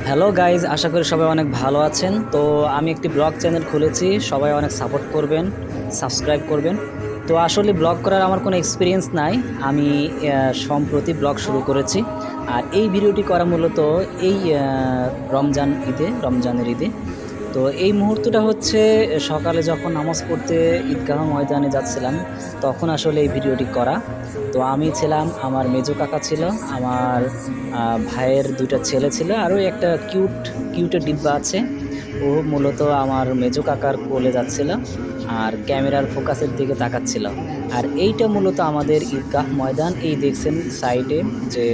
Hello guys, আশা করি সবাই অনেক ভালো আছেন। তো আমি একটি ব্লগ চ্যানেল খুলেছি, সবাই অনেক সাপোর্ট করবেন, সাবস্ক্রাইব করবেন। তো আসলে ব্লগ করার আমার কোনো এক্সপিরিয়েন্স নাই, আমি সম্প্রতি ব্লগ শুরু করেছি। আর এই ভিডিওটি করা মূলত এই রমজানের ঈদে। তো এই মুহূর্তটা হচ্ছে সকালে যখন নামাজ পড়তে ঈদগাহ ময়দানে যাচ্ছিলাম, তখন আসলে এই ভিডিওটি করা। তো আমি ছিলাম, আমার মেজো কাকা ছিল, আমার ভাইয়ের দুইটা ছেলে ছিল, আরও একটা কিউটের ডিব্বা আছে। ও মূলত আমার মেজো কাকার কোলে যাচ্ছিল আর ক্যামেরার ফোকাসের দিকে তাকাচ্ছিল। আর এইটা মূলত আমাদের ঈদগাহ ময়দান। এই দেখছেন সাইডে যে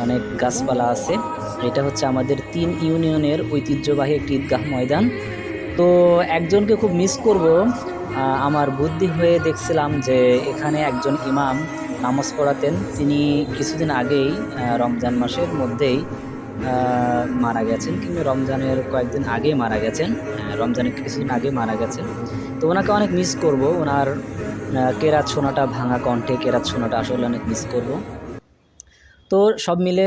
অনেক গাছপালা আছে, এটা হচ্ছে আমাদের 3 ইউনিয়নের ঐতিহ্যবাহী একটি ঈদগাহ ময়দান। তো একজনকে খুব মিস করব। আমার বুদ্ধি হয়ে দেখছিলাম যে এখানে একজন ইমাম নামাজ পড়াতেন, তিনি কিছুদিন আগেই রমজান মাসের মধ্যেই মারা গেছেন, কিন্তু রমজানের কয়েকদিন আগে মারা গেছেন। রমজানের কিছুদিন আগে মারা গেছেন। তো ওনাকে অনেক মিস করব, ওনার কেরাত শোনাটা, ভাঙা কণ্ঠে কেরাত শোনাটা আসলে অনেক মিস করব। তো সব মিলে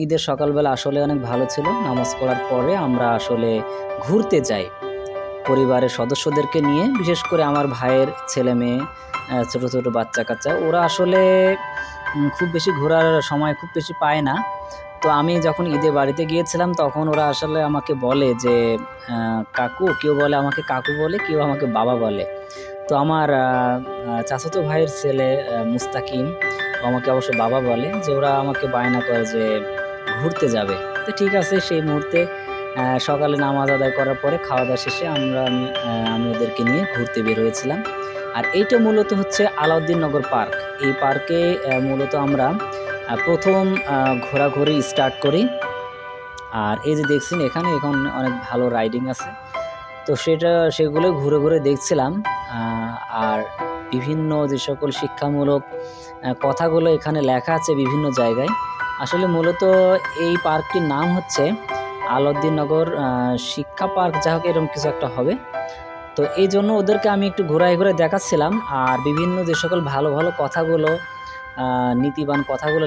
ঈদের সকালবেলা আসলে অনেক ভালো ছিল। নামাজ পড়ার পরে আমরা আসলে ঘুরতে যাই পরিবারের সদস্যদেরকে নিয়ে, বিশেষ করে আমার ভাইয়ের ছেলে মেয়ে, ছোট ছোট বাচ্চা কাচ্চা, ওরা আসলে খুব বেশি ঘোরার সময় খুব বেশি পায় না। তো আমি যখন ঈদে বাড়িতে গিয়েছিলাম তখন ওরা আসলে আমাকে বলে যে কাকু, কেউ বলে আমাকে কাকু বলে, কেউ আমাকে বাবা বলে। তো আমার চাচাতো ভাইয়ের ছেলে মুস্তাকিম, ও আমাকে অবশ্য বাবা বলে, যে ওরা আমাকে বায়না করে যে ঘুরতে যাবে। তো ঠিক আছে, সেই মুহূর্তে সকালে নামাজ আদায় করার পরে খাওয়া দাওয়া শেষে আমি ওদেরকে নিয়ে ঘুরতে বের হয়েছিলাম। আর এইটা মূলত হচ্ছে আলাউদ্দিননগর পার্ক। এই পার্কে মূলত আমরা প্রথম ঘোরাঘুরি স্টার্ট করি। আর এই যে দেখছেন এখানে এখন অনেক ভালো রাইডিং আছে, তো সেগুলো ঘুরে ঘুরে দেখছিলাম। আর বিভিন্ন যে সকল শিক্ষামূলক কথাগুলো এখানে লেখা আছে বিভিন্ন জায়গায়। আসলে মূলত এই পার্কটির নাম হচ্ছে আলাউদ্দিননগর শিক্ষা পার্ক, যা হোক এরকম কিছু একটা হবে। তো এই জন্য ওদেরকে আমি একটু ঘোরায় ঘুরে দেখাচ্ছিলাম, আর বিভিন্ন যে সকল ভালো ভালো কথাগুলো, নীতিবান কথাগুলো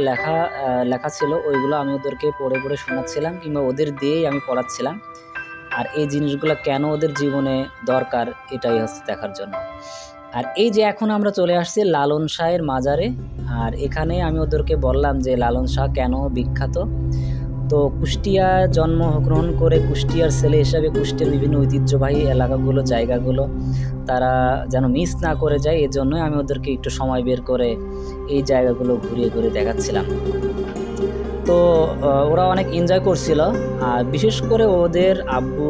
লেখা ছিল, ওইগুলো আমি ওদেরকে পড়ে পড়ে শোনাচ্ছিলাম, কিংবা ওদের দিয়েই আমি পড়াচ্ছিলাম। আর এই জিনিসগুলো কেন ওদের জীবনে দরকার, এটাই হচ্ছে দেখার জন্য। আর এই যে এখন আমরা চলে আসছি লালন শাহের মাজারে। আর এখানে আমি ওদেরকে বললাম যে লালন শাহ কেন বিখ্যাত। তো কুষ্টিয়া জন্মগ্রহণ করে কুষ্টিয়ার ছেলে হিসাবে কুষ্টিয়ার বিভিন্ন ঐতিহ্যবাহী এলাকাগুলো, জায়গাগুলো তারা যেন মিস না করে যায়, এজন্যই আমি ওদেরকে একটু সময় বের করে এই জায়গাগুলো ঘুরিয়ে ঘুরে দেখাচ্ছিলাম। তো ওরা অনেক এনজয় করছিল। আর বিশেষ করে ওদের আব্বু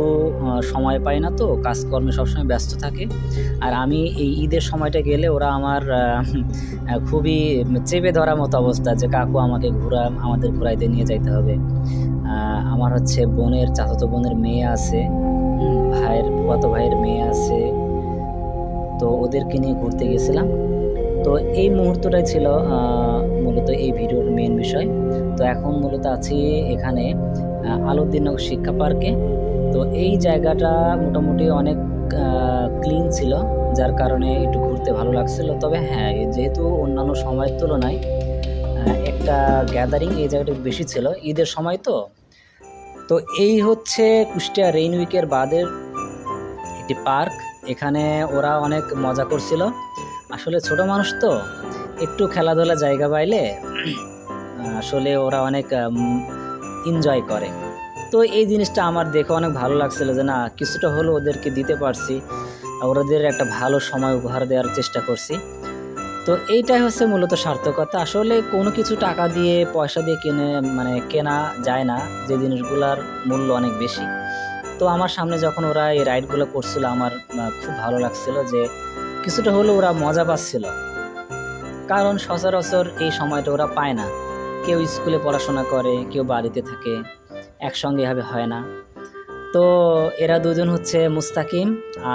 সময় পায় না, তো কাজকর্মে সবসময় ব্যস্ত থাকে। আর আমি এই ঈদের সময়টা গেলে ওরা আমার খুবই চেপে ধরার মতো অবস্থা, যে কাকু আমাদের ঘুরাইতে নিয়ে যাইতে হবে। আমার হচ্ছে চাচাতো বোনের মেয়ে আছে, ফুফাতো ভাইয়ের মেয়ে আছে, তো ওদেরকে নিয়ে ঘুরতে গেছিলাম। তো এই মুহূর্তটাই ছিল মূলত এই ভিডিওর মেন বিষয়। তো এখন মূলত আছি এখানে আলাউদ্দিননগর শিক্ষা পার্কে। তো এই জায়গাটা মোটামুটি অনেক ক্লিন ছিল, যার কারণে একটু ঘুরতে ভালো লাগছিল। তবে হ্যাঁ, যেহেতু অন্যান্য সময়ের তুলনায় একটা গ্যাদারিং এই জায়গাটা বেশি ছিল ঈদের সময়। তো এই হচ্ছে কুষ্টিয়া রেইন উইকের বাদের একটি পার্ক। এখানে ওরা অনেক মজা করছিল। আসলে ছোট মানুষ তো, একটু খেলাধুলা জায়গা পাইলে আসলে ওরা অনেক এনজয় করে। তো এই জিনিসটা আমার দেখে অনেক ভালো লাগছিল, যে না, কিছুটা হলেও ওদেরকে দিতে পারছি, ওদের একটা ভালো সময় উপহার দেওয়ার চেষ্টা করছি। তো এইটাই হচ্ছে মূলত সার্থকতা। আসলে কোনো কিছু টাকা দিয়ে, পয়সা দিয়ে কেনা যায় না, যে জিনিসগুলোর মূল্য অনেক বেশি। তো আমার সামনে যখন ওরা এই রাইডগুলো করছিল, আমার খুব ভালো লাগছিল, যে কিছুটা হলেও ওরা মজা পাচ্ছিল। কারণ সচরাচর এই সময়টা ওরা পায় না। কেউ স্কুলে পড়াশোনা করে, কেউ বাড়িতে থাকে, একসঙ্গে এভাবে হয় না। তো এরা দুজন হচ্ছে মুস্তাকিম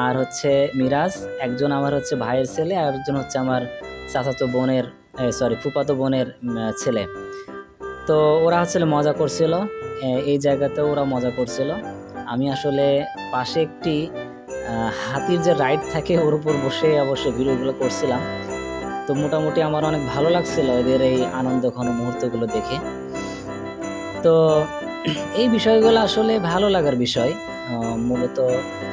আর হচ্ছে মিরাজ। একজন আমার হচ্ছে ভাইয়ের ছেলে, আর একজন হচ্ছে আমার ফুফাতো বোনের ছেলে। তো ওরা আসলে মজা করছিল, এই জায়গাতেও ওরা মজা করছিল। আমি আসলে পাশে একটি হাতির যে রাইড থাকে, ওর উপর বসে অবশ্য ভিডিওগুলো করছিলাম। তো মোটামুটি আমার অনেক ভালো লাগছিল এদের এই আনন্দ ঘন মুহূর্তগুলো দেখে। তো এই বিষয়গুলো আসলে ভালো লাগার বিষয়। মূলত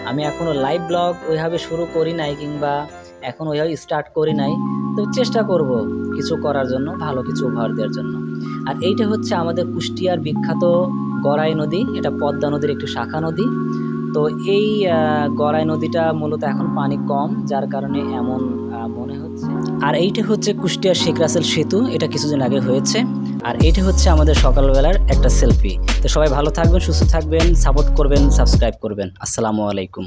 আমি এখনও লাইভ ব্লগ ওইভাবে শুরু করি নাই কিংবা এখন ওইভাবে স্টার্ট করি নাই। তো চেষ্টা করব কিছু করার জন্য, ভালো কিছু উপহার দেওয়ার জন্য। আর এইটা হচ্ছে আমাদের কুষ্টিয়ার বিখ্যাত গড়াই নদী। এটা পদ্মা নদীর একটি শাখা নদী। তো এই গড়াই নদীটা মূলত এখন পানি কম, যার কারণে এমন মনে হচ্ছে। আর এইটা হচ্ছে কুষ্টিয়ার শেখ রাসেল সেতু, এটা কিছুদিন আগে হয়েছে। আর এইটা হচ্ছে আমাদের সকালবেলার একটা সেলফি। তো সবাই ভালো থাকবেন, সুস্থ থাকবেন, সাপোর্ট করবেন, সাবস্ক্রাইব করবেন। আসসালামু আলাইকুম।